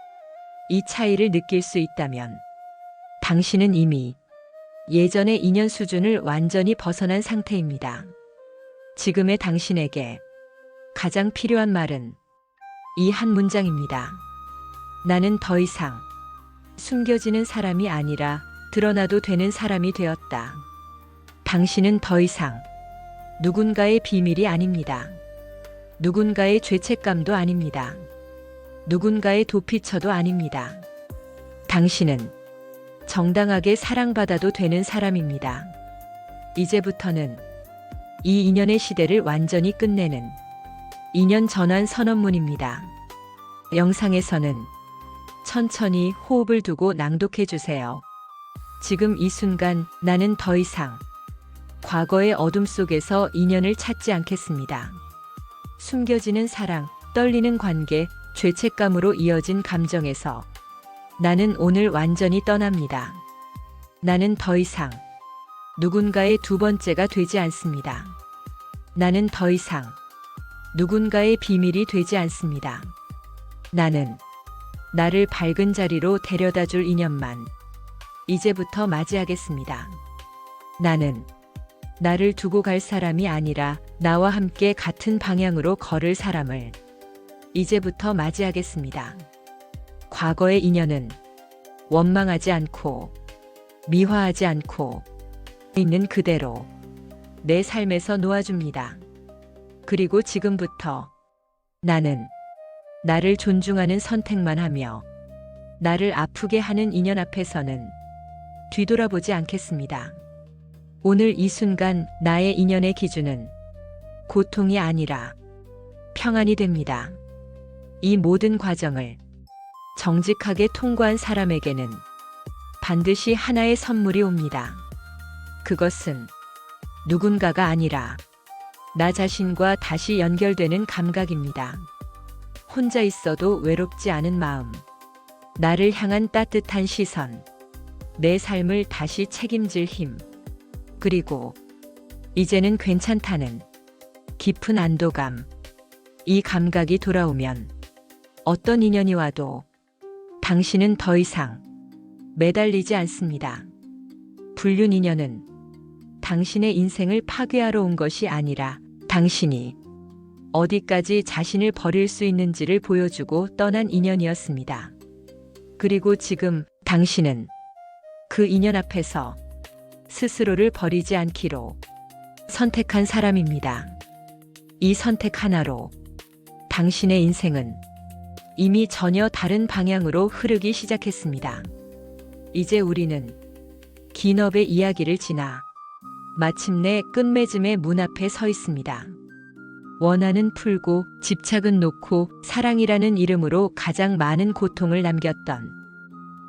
이 차이를 느낄 수 있다면 당신은 이미 예전의 인연 수준을 완전히 벗어난 상태입니다. 지금의 당신에게 가장 필요한 말은 이 한 문장입니다. 나는 더 이상 숨겨지는 사람이 아니라 드러나도 되는 사람이 되었다. 당신은 더 이상 누군가의 비밀이 아닙니다. 누군가의 죄책감도 아닙니다. 누군가의 도피처도 아닙니다. 당신은 정당하게 사랑받아도 되는 사람입니다. 이제부터는 이 인연의 시대를 완전히 끝내는 인연 전환 선언문입니다. 영상에서는 천천히 호흡을 두고 낭독해 주세요. 지금 이 순간 나는 더 이상 과거의 어둠 속에서 인연을 찾지 않겠습니다. 숨겨지는 사랑, 떨리는 관계, 죄책감으로 이어진 감정에서 나는 오늘 완전히 떠납니다. 나는 더 이상 누군가의 두 번째가 되지 않습니다. 나는 더 이상 누군가의 비밀이 되지 않습니다. 나는 나를 밝은 자리로 데려다 줄 인연만 이제부터 맞이하겠습니다. 나는 나를 두고 갈 사람이 아니라 나와 함께 같은 방향으로 걸을 사람을 이제부터 맞이하겠습니다. 과거의 인연은 원망하지 않고 미화하지 않고 있는 그대로 내 삶에서 놓아줍니다. 그리고 지금부터 나는 나를 존중하는 선택만 하며 나를 아프게 하는 인연 앞에서는 뒤돌아보지 않겠습니다. 오늘 이 순간 나의 인연의 기준은 고통이 아니라 평안이 됩니다. 이 모든 과정을 정직하게 통과한 사람에게는 반드시 하나의 선물이 옵니다. 그것은 누군가가 아니라 나 자신과 다시 연결되는 감각입니다. 혼자 있어도 외롭지 않은 마음, 나를 향한 따뜻한 시선, 내 삶을 다시 책임질 힘, 그리고 이제는 괜찮다는 깊은 안도감. 이 감각이 돌아오면 어떤 인연이 와도 당신은 더 이상 매달리지 않습니다. 불륜 인연은 당신의 인생을 파괴하러 온 것이 아니라 당신이 어디까지 자신을 버릴 수 있는지를 보여주고 떠난 인연이었습니다. 그리고 지금 당신은 그 인연 앞에서 스스로를 버리지 않기로 선택한 사람입니다. 이 선택 하나로 당신의 인생은 이미 전혀 다른 방향으로 흐르기 시작했습니다. 이제 우리는 기업의 이야기를 지나 마침내 끝맺음의 문 앞에 서 있습니다. 원한은 풀고 집착은 놓고 사랑이라는 이름으로 가장 많은 고통을 남겼던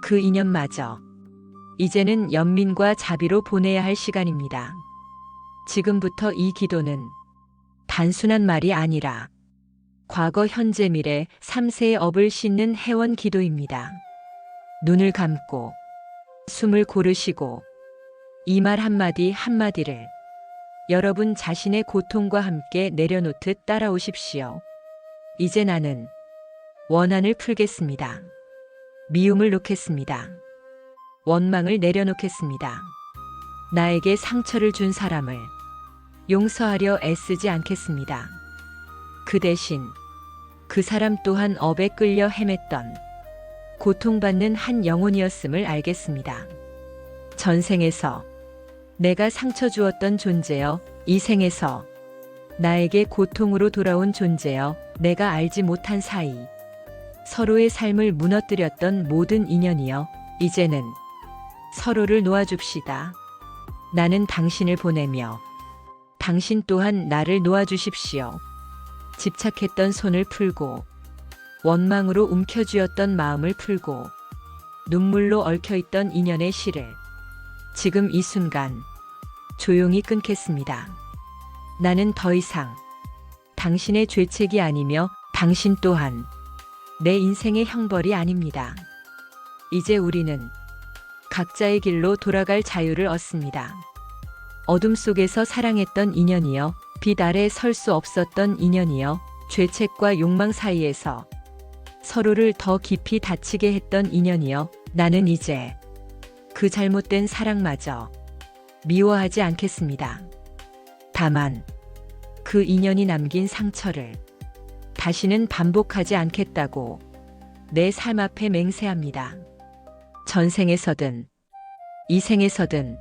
그 인연마저 이제는 연민과 자비로 보내야 할 시간입니다. 지금부터 이 기도는 단순한 말이 아니라 과거, 현재, 미래 3세의 업을 씻는 회원 기도입니다. 눈을 감고 숨을 고르시고 이 말 한마디 한마디를 여러분 자신의 고통과 함께 내려놓듯 따라오십시오. 이제 나는 원한을 풀겠습니다. 미움을 놓겠습니다. 원망을 내려놓겠습니다. 나에게 상처를 준 사람을 용서하려 애쓰지 않겠습니다. 그 대신 그 사람 또한 업에 끌려 헤맸던 고통받는 한 영혼이었음을 알겠습니다. 전생에서 내가 상처 주었던 존재여, 이 생에서 나에게 고통으로 돌아온 존재여, 내가 알지 못한 사이 서로의 삶을 무너뜨렸던 모든 인연이여, 이제는 서로를 놓아줍시다. 나는 당신을 보내며 당신 또한 나를 놓아주십시오. 집착했던 손을 풀고 원망으로 움켜쥐었던 마음을 풀고 눈물로 얽혀있던 인연의 실을 지금 이 순간 조용히 끊겠습니다. 나는 더 이상 당신의 죄책이 아니며 당신 또한 내 인생의 형벌이 아닙니다. 이제 우리는 각자의 길로 돌아갈 자유를 얻습니다. 어둠 속에서 사랑했던 인연이여, 빛 아래 설 수 없었던 인연이여, 죄책과 욕망 사이에서 서로를 더 깊이 다치게 했던 인연이여, 나는 이제 그 잘못된 사랑마저 미워하지 않겠습니다. 다만 그 인연이 남긴 상처를 다시는 반복하지 않겠다고 내 삶 앞에 맹세합니다. 전생에서든 이 생에서든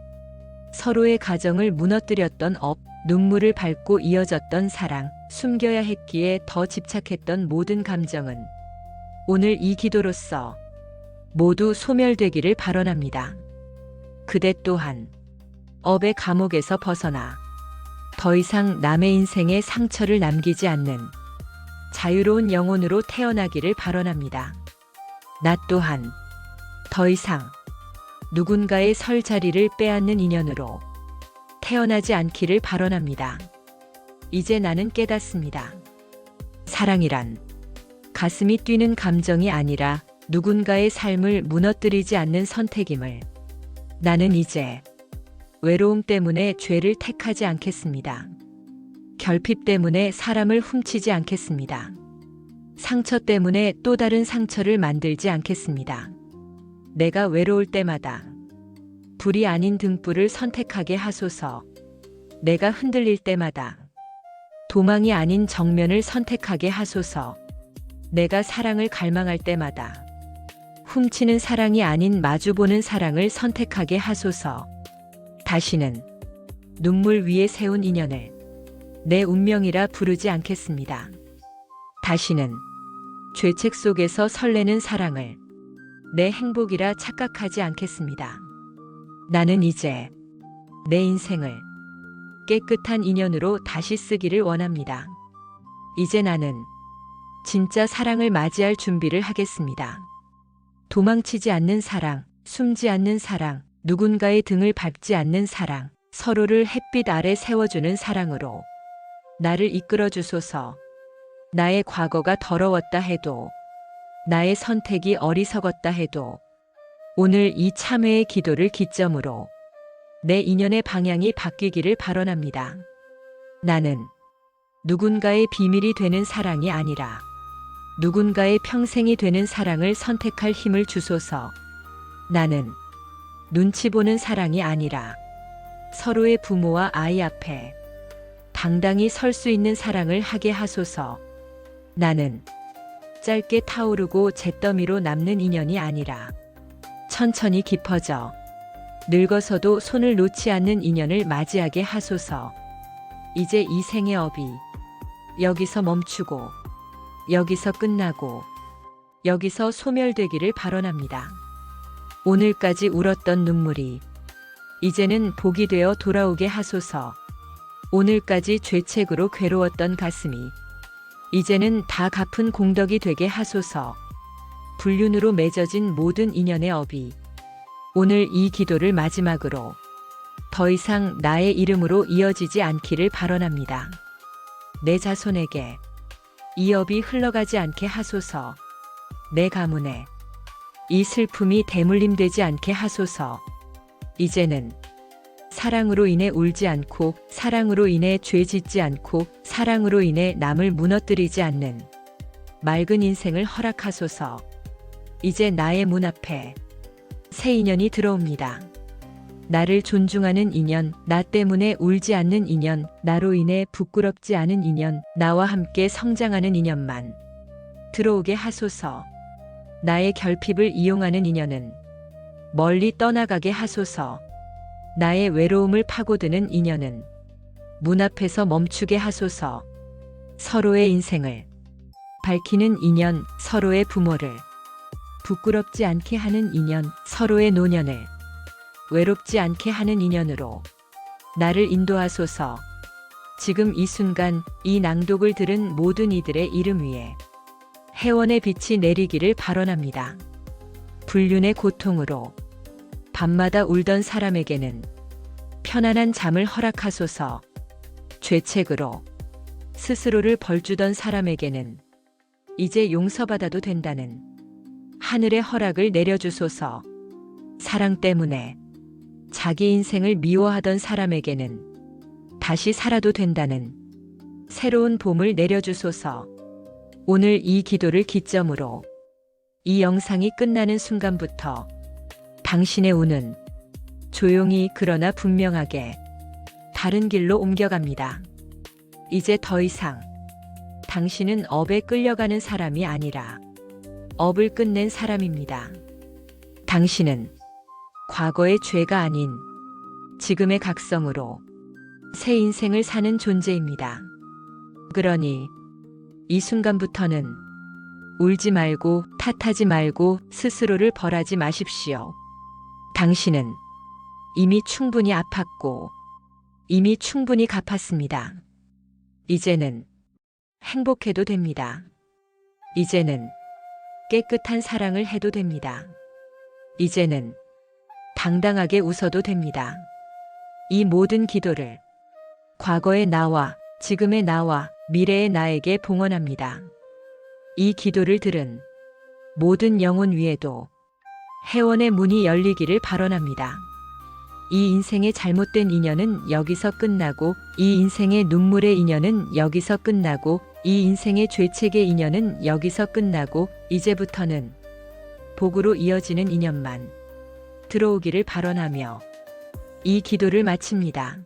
서로의 가정을 무너뜨렸던 업, 눈물을 밟고 이어졌던 사랑, 숨겨야 했기에 더 집착했던 모든 감정은 오늘 이 기도로써 모두 소멸되기를 발언합니다. 그대 또한 업의 감옥에서 벗어나 더 이상 남의 인생에 상처를 남기지 않는 자유로운 영혼으로 태어나기를 발언합니다. 나 또한 더 이상 누군가의 설 자리를 빼앗는 인연으로 태어나지 않기를 발언합니다. 이제 나는 깨닫습니다. 사랑이란 가슴이 뛰는 감정이 아니라 누군가의 삶을 무너뜨리지 않는 선택임을. 나는 이제 외로움 때문에 죄를 택하지 않겠습니다. 결핍 때문에 사람을 훔치지 않겠습니다. 상처 때문에 또 다른 상처를 만들지 않겠습니다. 내가 외로울 때마다 불이 아닌 등불을 선택하게 하소서. 내가 흔들릴 때마다 도망이 아닌 정면을 선택하게 하소서. 내가 사랑을 갈망할 때마다 훔치는 사랑이 아닌 마주보는 사랑을 선택하게 하소서. 다시는 눈물 위에 세운 인연을 내 운명이라 부르지 않겠습니다. 다시는 죄책 속에서 설레는 사랑을 내 행복이라 착각하지 않겠습니다. 나는 이제 내 인생을 깨끗한 인연으로 다시 쓰기를 원합니다. 이제 나는 진짜 사랑을 맞이할 준비를 하겠습니다. 도망치지 않는 사랑, 숨지 않는 사랑, 누군가의 등을 밟지 않는 사랑, 서로를 햇빛 아래 세워주는 사랑으로 나를 이끌어 주소서. 나의 과거가 더러웠다 해도, 나의 선택이 어리석었다 해도 오늘 이 참회의 기도를 기점으로 내 인연의 방향이 바뀌기를 발언합니다. 나는 누군가의 비밀이 되는 사랑이 아니라 누군가의 평생이 되는 사랑을 선택할 힘을 주소서. 나는 눈치 보는 사랑이 아니라 서로의 부모와 아이 앞에 당당히 설 수 있는 사랑을 하게 하소서. 나는 짧게 타오르고 잿더미로 남는 인연이 아니라 천천히 깊어져 늙어서도 손을 놓지 않는 인연을 맞이하게 하소서. 이제 이 생의 업이 여기서 멈추고 여기서 끝나고 여기서 소멸되기를 발언합니다. 오늘까지 울었던 눈물이 이제는 복이 되어 돌아오게 하소서. 오늘까지 죄책으로 괴로웠던 가슴이 이제는 다 갚은 공덕이 되게 하소서. 불륜으로 맺어진 모든 인연의 업이 오늘 이 기도를 마지막으로 더 이상 나의 이름으로 이어지지 않기를 발언합니다. 내 자손에게 이 업이 흘러가지 않게 하소서. 내 가문에 이 슬픔이 대물림되지 않게 하소서. 이제는 사랑으로 인해 울지 않고, 사랑으로 인해 죄 짓지 않고, 사랑으로 인해 남을 무너뜨리지 않는 맑은 인생을 허락하소서. 이제 나의 문 앞에 새 인연이 들어옵니다. 나를 존중하는 인연, 나 때문에 울지 않는 인연, 나로 인해 부끄럽지 않은 인연, 나와 함께 성장하는 인연만 들어오게 하소서. 나의 결핍을 이용하는 인연은 멀리 떠나가게 하소서. 나의 외로움을 파고드는 인연은 문 앞에서 멈추게 하소서. 서로의 인생을 밝히는 인연, 서로의 부모를 부끄럽지 않게 하는 인연, 서로의 노년을 외롭지 않게 하는 인연으로 나를 인도하소서. 지금 이 순간 이 낭독을 들은 모든 이들의 이름 위에 해원의 빛이 내리기를 발언합니다. 불륜의 고통으로 밤마다 울던 사람에게는 편안한 잠을 허락하소서. 죄책으로 스스로를 벌주던 사람에게는 이제 용서받아도 된다는 하늘의 허락을 내려주소서. 사랑 때문에 자기 인생을 미워하던 사람에게는 다시 살아도 된다는 새로운 봄을 내려주소서. 오늘 이 기도를 기점으로 이 영상이 끝나는 순간부터 당신의 운은 조용히 그러나 분명하게 다른 길로 옮겨갑니다. 이제 더 이상 당신은 업에 끌려가는 사람이 아니라 업을 끝낸 사람입니다. 당신은 과거의 죄가 아닌 지금의 각성으로 새 인생을 사는 존재입니다. 그러니 이 순간부터는 울지 말고 탓하지 말고 스스로를 벌하지 마십시오. 당신은 이미 충분히 아팠고 이미 충분히 갚았습니다. 이제는 행복해도 됩니다. 이제는 깨끗한 사랑을 해도 됩니다. 이제는 당당하게 웃어도 됩니다. 이 모든 기도를 과거의 나와 지금의 나와 미래의 나에게 봉헌합니다. 이 기도를 들은 모든 영혼 위에도 해원의 문이 열리기를 발언합니다. 이 인생의 잘못된 인연은 여기서 끝나고, 이 인생의 눈물의 인연은 여기서 끝나고, 이 인생의 죄책의 인연은 여기서 끝나고, 이제부터는 복으로 이어지는 인연만 들어오기를 발언하며 이 기도를 마칩니다.